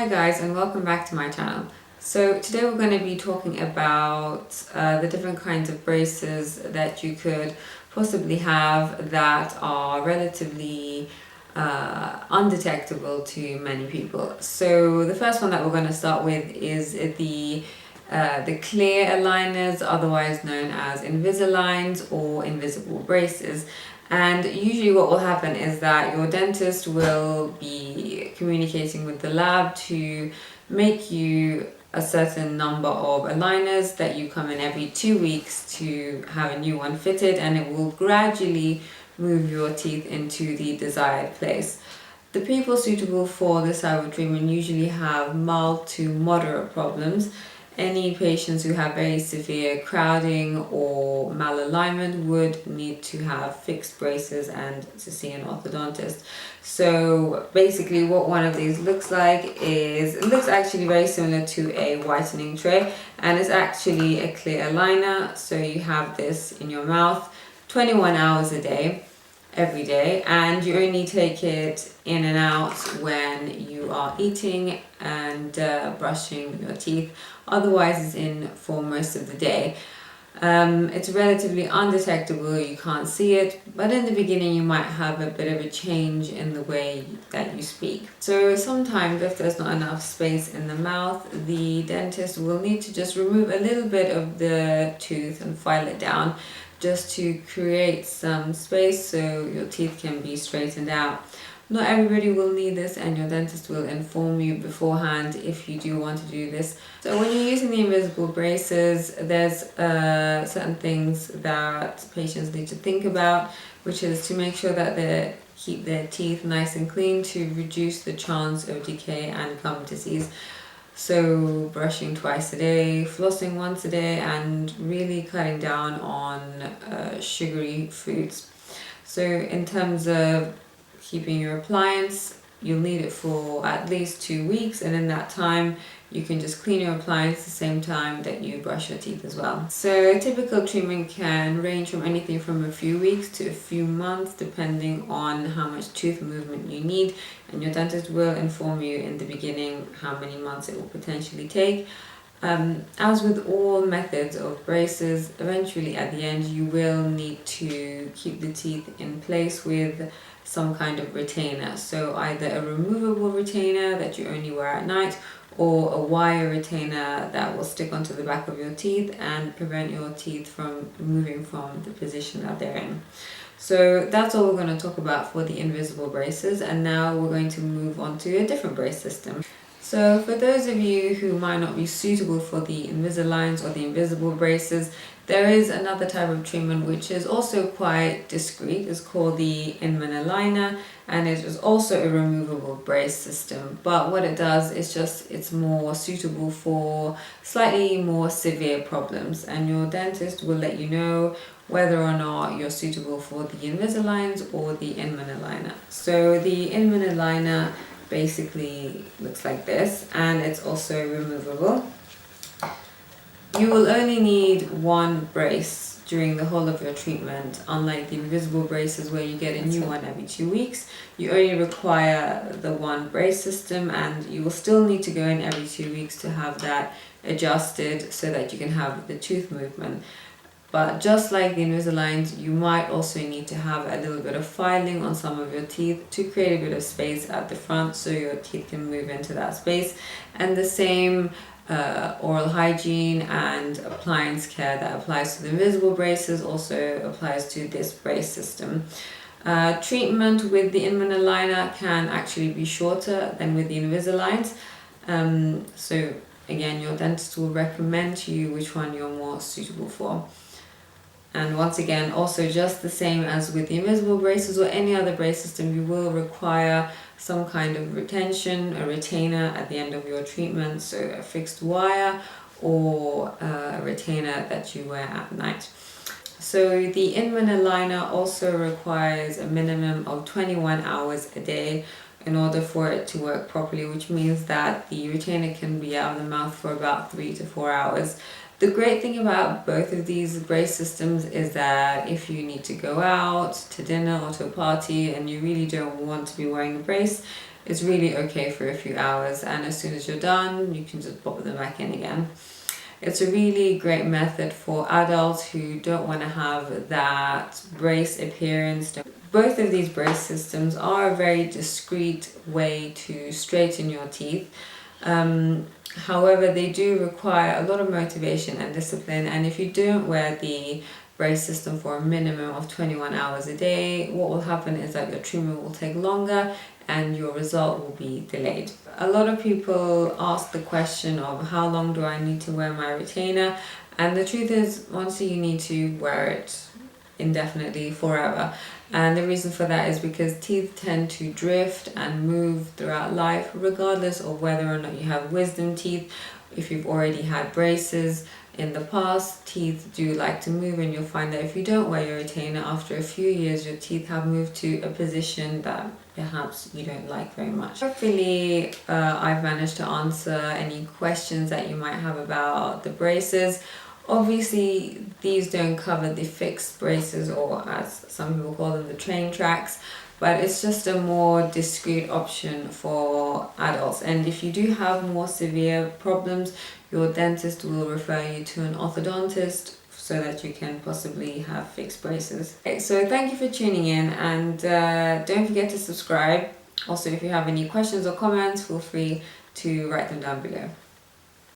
guys, and welcome back to my channel. So today we're going to be talking about the different kinds of braces that you could possibly have that are relatively undetectable to many people. So the first one that we're going to start with is the clear aligners, otherwise known as Invisaligns or invisible braces. And usually what will happen is that your dentist will be communicating with the lab to make you a certain number of aligners that you come in every 2 weeks to have a new one fitted, and it will gradually move your teeth into the desired place. The people suitable for this type of treatment usually have mild to moderate problems. Any patients who have very severe crowding or malalignment would need to have fixed braces and to see an orthodontist. So basically what one of these looks like is, it looks actually very similar to a whitening tray, and it's actually a clear aligner. So you have this in your mouth 21 hours a day, every day, and you only take it in and out when you are eating and brushing your teeth. Otherwise it's in for most of the day. It's relatively undetectable, you can't see it, but in the beginning you might have a bit of a change in the way that you speak. So sometimes if there's not enough space in the mouth, the dentist will need to just remove a little bit of the tooth and file it down, just to create some space so your teeth can be straightened out. Not everybody will need this, and your dentist will inform you beforehand if you do want to do this. So when you're using the invisible braces, there's certain things that patients need to think about, which is to make sure that they keep their teeth nice and clean to reduce the chance of decay and gum disease. So brushing twice a day, flossing once a day, and really cutting down on sugary foods. So in terms of keeping your appliance, you'll need it for at least 2 weeks, and in that time you can just clean your appliance at the same time that you brush your teeth as well. So a typical treatment can range from anything from a few weeks to a few months, depending on how much tooth movement you need, and your dentist will inform you in the beginning how many months it will potentially take. As with all methods of braces, eventually at the end you will need to keep the teeth in place with some kind of retainer. So either a removable retainer that you only wear at night, or a wire retainer that will stick onto the back of your teeth and prevent your teeth from moving from the position that they're in. So that's all we're going to talk about for the invisible braces, and now we're going to move on to a different brace system. So for those of you who might not be suitable for the Invisaligns or the invisible braces, there is another type of treatment which is also quite discreet. It's called the Inman aligner, and it is also a removable brace system. But what it does is just, it's more suitable for slightly more severe problems, and your dentist will let you know whether or not you're suitable for the Invisaligns or the Inman aligner. So the Inman aligner basically looks like this, and it's also removable. You will only need one brace during the whole of your treatment, unlike the invisible braces where you get a new one every 2 weeks. You only require the one brace system, and you will still need to go in every 2 weeks to have that adjusted so that you can have the tooth movement. But just like the Invisaligns, you might also need to have a little bit of filing on some of your teeth to create a bit of space at the front so your teeth can move into that space. And the same oral hygiene and appliance care that applies to the invisible braces also applies to this brace system. Treatment with the Inman aligner can actually be shorter than with the Invisaligns. So again, your dentist will recommend to you which one you're more suitable for. And once again, also just the same as with the invisible braces or any other brace system, you will require some kind of retention, a retainer at the end of your treatment, so a fixed wire or a retainer that you wear at night. So the Inman aligner also requires a minimum of 21 hours a day in order for it to work properly, which means that the retainer can be out of the mouth for about 3 to 4 hours. The great thing about both of these brace systems is that if you need to go out to dinner or to a party and you really don't want to be wearing a brace, it's really okay for a few hours, and as soon as you're done you can just pop them back in again. It's a really great method for adults who don't want to have that brace appearance. Both of these brace systems are a very discreet way to straighten your teeth. However, they do require a lot of motivation and discipline, and if you don't wear the brace system for a minimum of 21 hours a day, what will happen is that your treatment will take longer and your result will be delayed. A lot of people ask the question of how long do I need to wear my retainer, and the truth is, honestly, you need to wear it indefinitely, forever. And the reason for that is because teeth tend to drift and move throughout life, regardless of whether or not you have wisdom teeth. If you've already had braces in the past, teeth do like to move, and you'll find that if you don't wear your retainer, after a few years your teeth have moved to a position that perhaps you don't like very much. Hopefully I've managed to answer any questions that you might have about the braces. Obviously, these don't cover the fixed braces, or as some people call them, the train tracks, but it's just a more discreet option for adults. And if you do have more severe problems, your dentist will refer you to an orthodontist so that you can possibly have fixed braces. Okay, so thank you for tuning in, and don't forget to subscribe. Also, if you have any questions or comments, feel free to write them down below.